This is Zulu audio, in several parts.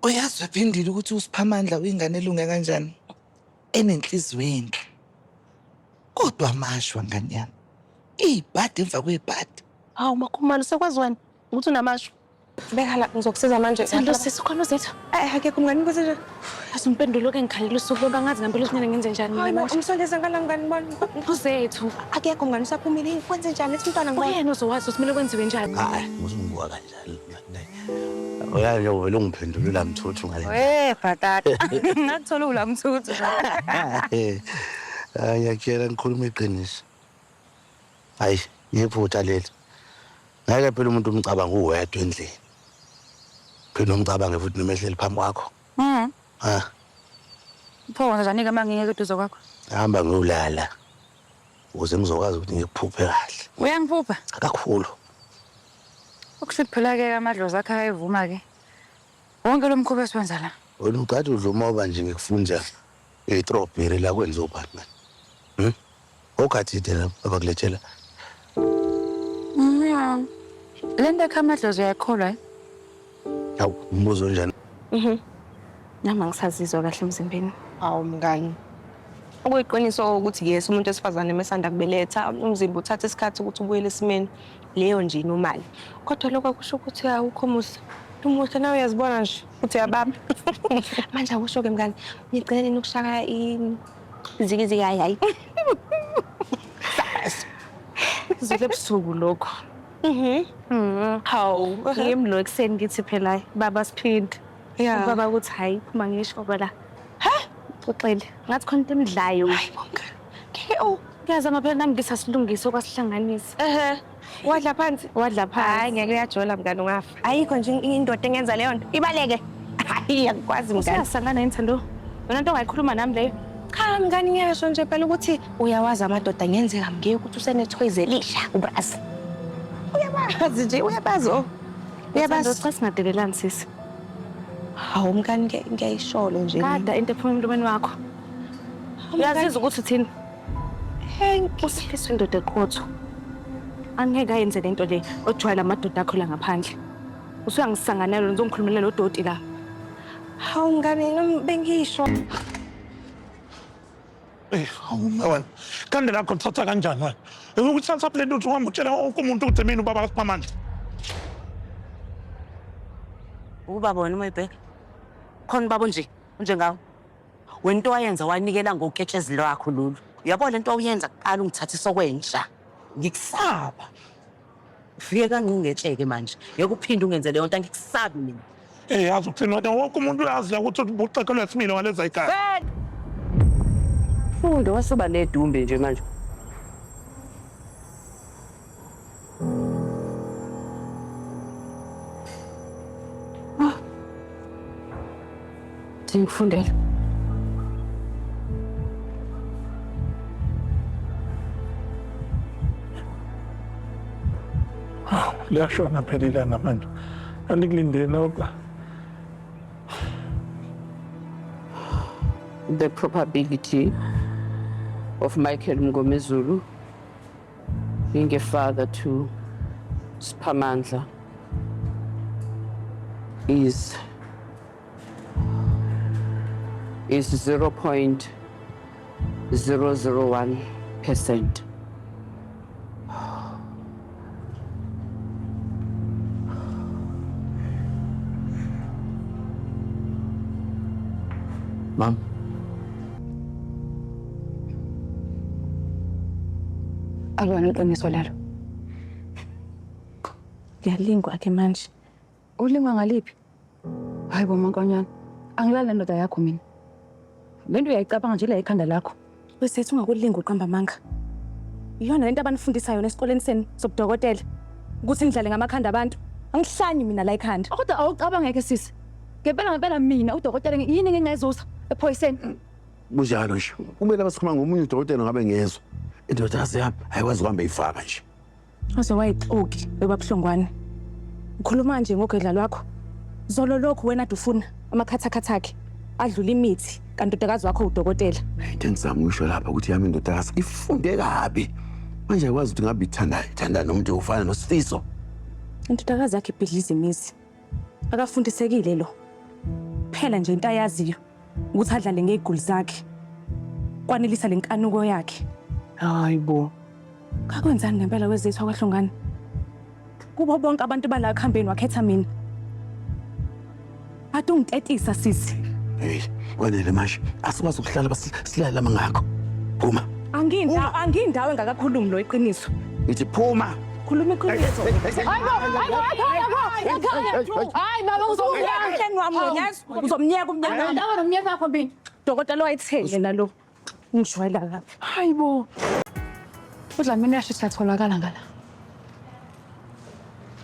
Uyazi waphindile ukuthi uSiphamandla uyingane elunge kanjani? Enenhliziyo enhle. Kodwa amashwa ngani yami. Ibhadi emva kwebhadi. Hawu makhumalo sekwazi wena ukuthi unamasho. Beka la ngizokusiza manje. Salo sesikhona zethu. Akekho mngani ukuthi nje. Yasimpendulo ke ngikhalile usuku bangazi ngempela ukuthi ngenze njani Hayi manje. umsondeza ngala mngani bani. Uzethu. Akekho mngani usaphumile kwenze njani lethi mntwana ngibona. Uyena uzowazi ukuthi kumele kwenziwe njani. Hayi, ngizunguka kanjalo. Uyazi vele ungiphendulula mthuthu ngale. Bhatata. Ngakuthola ula mthuthu. Ngiyakuyela ngikhuluma iqiniso. Hayi, iphutha leli. Ngeke phela umuntu umcabanga uwedwa endlini. Phela umcabanga futhi nemehleli phambi kwakho. Pho njani ke mangeke eduze kwakho? Hamba ngiyolala. Ukuze ngizokwazi ukuthi ngikuphuphe kahle. Uyangiphupha? Kakhulu. Ukushithi phela ke amadlozi akhe ayevuma ke. Wonke lo mkhuba esiwenza la. Wena uqathi udluma oba nje ngikufunda strawberry la kwenza ubani man. Okathi dela abakulethela. Lento ekhamadlozi uyakholwa eh? Hawu, umbuzo njani? Nama ngisazizwa kahle emzimbeni. Awu mngani. Okuyiqiniso ukuthi yes umuntu esifazane mesanda kubeletha umzimba uthatha isikhathi ukuthi ubuyele esimeni leyo nje inomali. Kodwa lokho kusho ukuthi awukho musa. Umuhle nawe uyazibona nje uthi yababa. Manje akusho ke mngani ngigcine nokushaka izikiziki hayi. Zile busuku lokho. Hawu. Ngimlo ekseni ngithi phela baba siphinde. Yeah. Baba uthi hayi phuma ngisho la. Uxele ngathi khona into emidlayo. Hayi bonke. Ke Kuyaza ngaphela nami ngisasilungisa okwasihlanganisa. wadla phansi. Wadla phansi. Hayi ngeke uyajola mngani ungafa. Ayikho nje indoda engenza leyo nto. Ibaleke. Hayi akwazi mngani. Usiyasangana yinthando. Wena nto ongayikhuluma nami leyo. Cha mngani ngiyasho nje phela ukuthi uyawazi amadoda ngenzeka ngeke ukuthi usenethoyize elisha ubrazi. Uyabazi nje uyabazi Uyabazi cha singadelelani sisi. Hawu mngani ngiyayisholo nje. Kada into ephuma emlomeni wakho. Uyazizwa ukuthi uthini? Usiphiswe indoda eqotho. Angeke ayenze lento le ojwayela amadoda akho la ngaphandle. Usuyangisanganela ngizongikhulumela lo doti la. Hawu mngani bengisho. Wena kanti lakho uthatha kanjani wena? Ukuthatha le nto uhambe utshela wonke umuntu ukuthi mina ubaba kaSiphamandla. Ubaba wena umayibheka. Khona babo nje, unjengawo. Wena into wayenza wanikela ngoketshezi lwakho lolu. Uyabona lento awuyenza kuqala ungithatha isokwenja. Ngikusaba. Ufike kangingetsheke manje. Yeke uphinde ungenze leyo nto angikusabi mina. Yazi ukuthini wena wonke umuntu uyazi ukuthi ubucekelwe simile waleza ikhaya. Fundo wasuba nedumbe nje manje. Ngikufundela. Liyashona phela ilanga manje. Andikulindele lokho. The probability of Michael Mngomezulu being a father to Siphamandla is 0.001%. Mom. Alona iqiniso lelo. Ngiyalingwa ke manje. Ulingwa ngaliphi? Hayi bo mankonyana. Angilala ndoda yakho mina. Lento uyayicabanga nje la ekhanda lakho. Wesithi ungakulinga uqamba amanga. Iyona lento abanifundisa yona esikoleni seni sobudokotela. Ukuthi ngidlale ngamakhanda abantu. Angihlanyi mina la ekhanda. Kodwa awucabanga ngeke sisi. Ngempela mina udokotela yini ngingezuza ephoyiseni. Bunjalo nje. Kumele basikhuluma ngomunye udokotela ngabe ngezwe. Indodakazi yami ayikwazi ukuhamba ifaka nje. Waze wayixoki bebabuhlongwane. Ukhuluma nje ngogedla lwakho. Zolo lokho wena dufuna amakhathakhatha akhe adlula imithi kanti udokakazi wakho udokotela. Into engizama ukusho lapha ukuthi yami indodakazi ifunde kabi. Manje ayikwazi ukuthi ngabe ithanda nomuntu ofana noSifiso. Indodakazi yakhe ibhidliza imizi. Akafundisekile lo. kuphela nje into ayaziyo ukuthi adlale ngegoli zakhe. Kwanelisa lenkanuko yakhe. Hayibo. Kakwenzani ngempela wezethu akwahlongane? Kubo bonke abantu bala khambeni wakhetha mina. Ade ungitetisa sisi. Hey, kwanele manje. Asikwazi ukuhlala basilala mangakho. Phuma. Angindawo engakakhulumi lo iqiniso. Ngithi phuma. Khuluma iqiniso. Hayi baba uzomnyeka umnyaka. Ndawo nomnyaka wakho mbini. Dokotela wayithenge nalo. Ngishwayela kabi. Hayibo. Udlamini uyashisa tholakala ngala.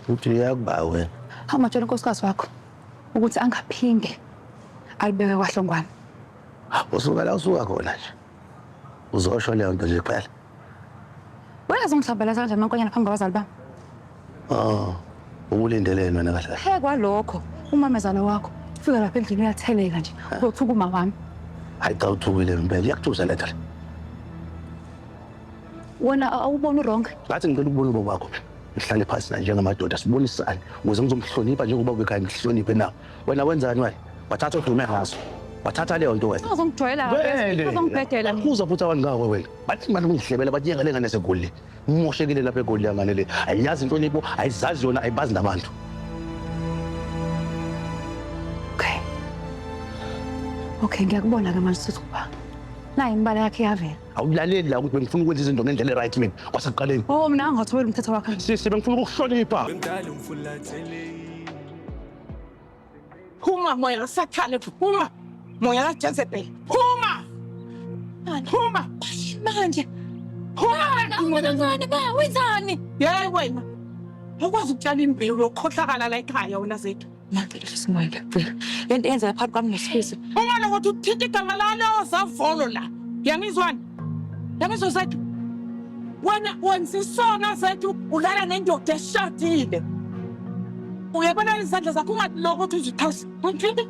Uthi yakuba wena. Amatshela unkosikazi wakho ukuthi angaphinde alibeke kwahlongwane. Usuka la usuka khona nje. Uzosho leyo nto nje kuphela. Wena zongihlambela kanjani nonkonyana phambi kwabazali bami? Ubulindelene wena kahle. He kwalokho umamezala wakho ufika lapha endlini uyatheleka nje. Uzothuka uma wami. Hayi cha uthukile impela. Iyakuthusa le nto. Wena awubona uronke. Ngathi ngicela ukubona ubaba wakho. Ngihlale phansi njengamadoda sibonisane ukuze ngizomhlonipha njengoba bekhaya ngihloniphe nawe. Wena wenzani wena? Wathatha udume ngaso. Wathatha leyo nto wena. Uzongijwayela lapha. Uzongibhedela. Uza futhi abantu ngawe wena. Bathi manje ungihlebela bathi yengale ngane segoli. Umoshekile lapha egoli yangane le. Ayiyazi inhlonipho, ayizazi yona, ayibazi nabantu. Okay, ngiyakubona ke manje sithupha. Nayi imbala yakhe yavela. Awulaleli la ukuthi bengifuna ukwenza izinto ngendlela right mina. Kwasekuqaleni. Oh mina angathobela umthetho wakhe. Sisi bengifuna ukuhlonipha. Phuma moya sathane phuma. Moya la Jezebel. Phuma. Phuma. Manje. Phuma ba wenzani? Yey wena. Ukwazi ukutshala imbewu yokhohlakala la ekhaya wena zethu. Mangeke simoyile kuphela. Lento yenza phakathi kwami nesifisi. Uma ukuthi uthinta igama lalo savolo la. Yangizwani? Yangizwa zethu. Wena wenza isona zethu ulala nendoda eshadile. Uyabona izandla zakho ungathi lokho uthi uzithasa. Uthinta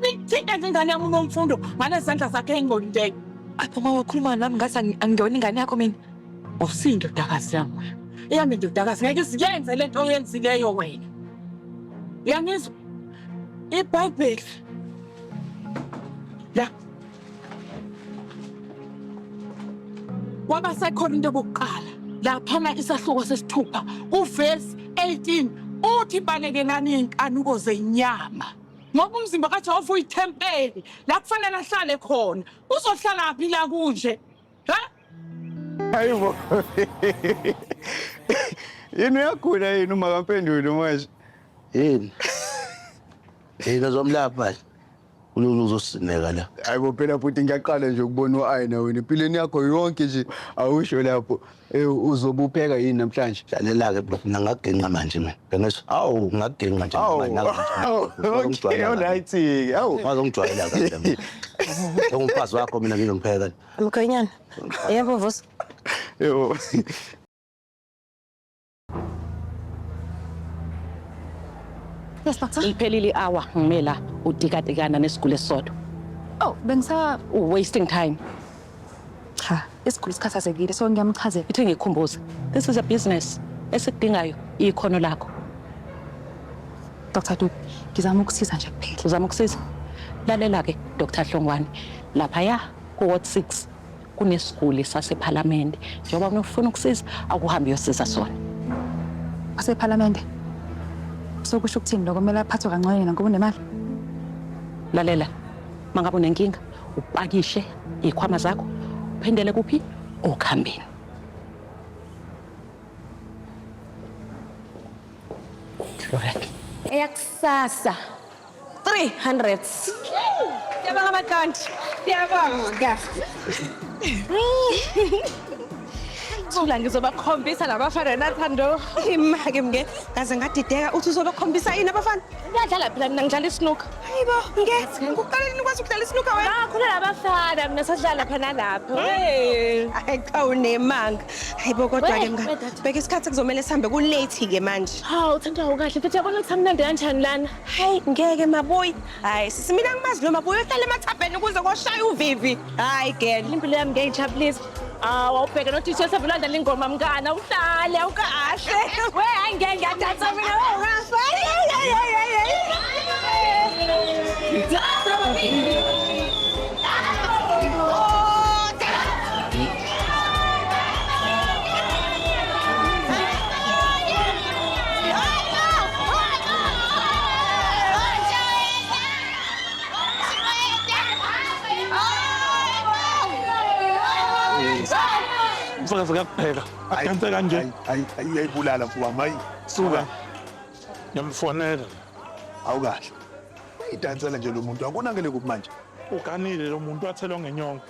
ingane yami nomfundo ngale izandla zakhe engolindeke. Apho mawakhuluma nami ngathi angiyona ingane yakho mina. Usindodakazi yami. Eyami indodakazi ngeke siyenze lento oyenzileyo wena. Yangizwa? iBhayibheli la kwabaseKhorinto bokuqala laphana isahluko sesithupha uverse 18 uthi balekelani inkanuko zenyama ngoba umzimba kaJehova uyithempeli la kufanele ahlale khona uzohlala phi la kunje ha Hayibo. Yini uyagula yini uma kamphenduli manje? Yini? Yini zomlapha? Uzosineka la. Hayibo phela futhi ngiyaqala nje ukubona uAyina wena impilweni yakho yonke nje awusho lapho uzobupheka yini namhlanje? Dlalela ke mina ngagenqa manje mina. Bengisho awu ngagenqa nje manje. Okay, alright ke. Awu Ngizongijwayela kahle mina. Ngumfazi wakho mina ngizongipheka. Mkhonyana. Yebo Vusi. Yebo. Iphelile hour ngimela udikatikana nesigule sodwa. Oh, Wasting time. cha, isiguli sikhathazekile so ngiyamchazela. Ithi ngikhumbuze. This is a business. Esikudingayo ikhono lakho. Dr. Dupe, ngizama ukusiza nje kuphela. Uzama ukusiza. Lalela ke Dr. Hlongwane. Lapha ya ku Ward 6 kunesiguli saseParliament. Njengoba unofuna ukusiza akuhambe uyosiza sona. WaseParliament. Sokusho ukuthini lokho kumele aphathwe kancane ngoba unemali. Lalela. Mangabe unenkinga upakishe ikhwama zakho uphendele kuphi okhambeni. Correct. Eyakusasa 300. Siyabonga amakhanti. Siyabonga. Thula ngizobakhombisa labafana nathando. Imake mke kaze ngadideka uthi uzobakhombisa yini abafana? Ngiyadlala phela mina ngidlala isnooker. Hayibo ngeke kuqaleni nikwazi ukudlala isnooker wena? Ngakhona labafana mina sadlala phana lapho. Hey, cha unemanga. Hayibo kodwa ke mngani. Beka isikhathi kuzomela sihambe ku late ke manje. Hawu uthanda ukahle futhi yabona ukuthi amnandi kanjani lana. Hayi ngeke maboyi. Hayi sisi mina ngimazi lo maboyi uhlala emathapeni ukuze koshaya uvivi. Hayi girl. Impilo yami ngiyijabulisa. Awubheke noThisha sebulanda lengoma mngana uhlale awukahle. We hayi ngeke ngiyadansa mina. Mfakazi kuyakupheka. Adanse kanje. Ayibulala mfowami, hayi. Suka. Ngiyamfonela. Awukahle. Uyidansela nje lo muntu akonakele kuphi manje? Uganile lo muntu wathelwa ngenyongo.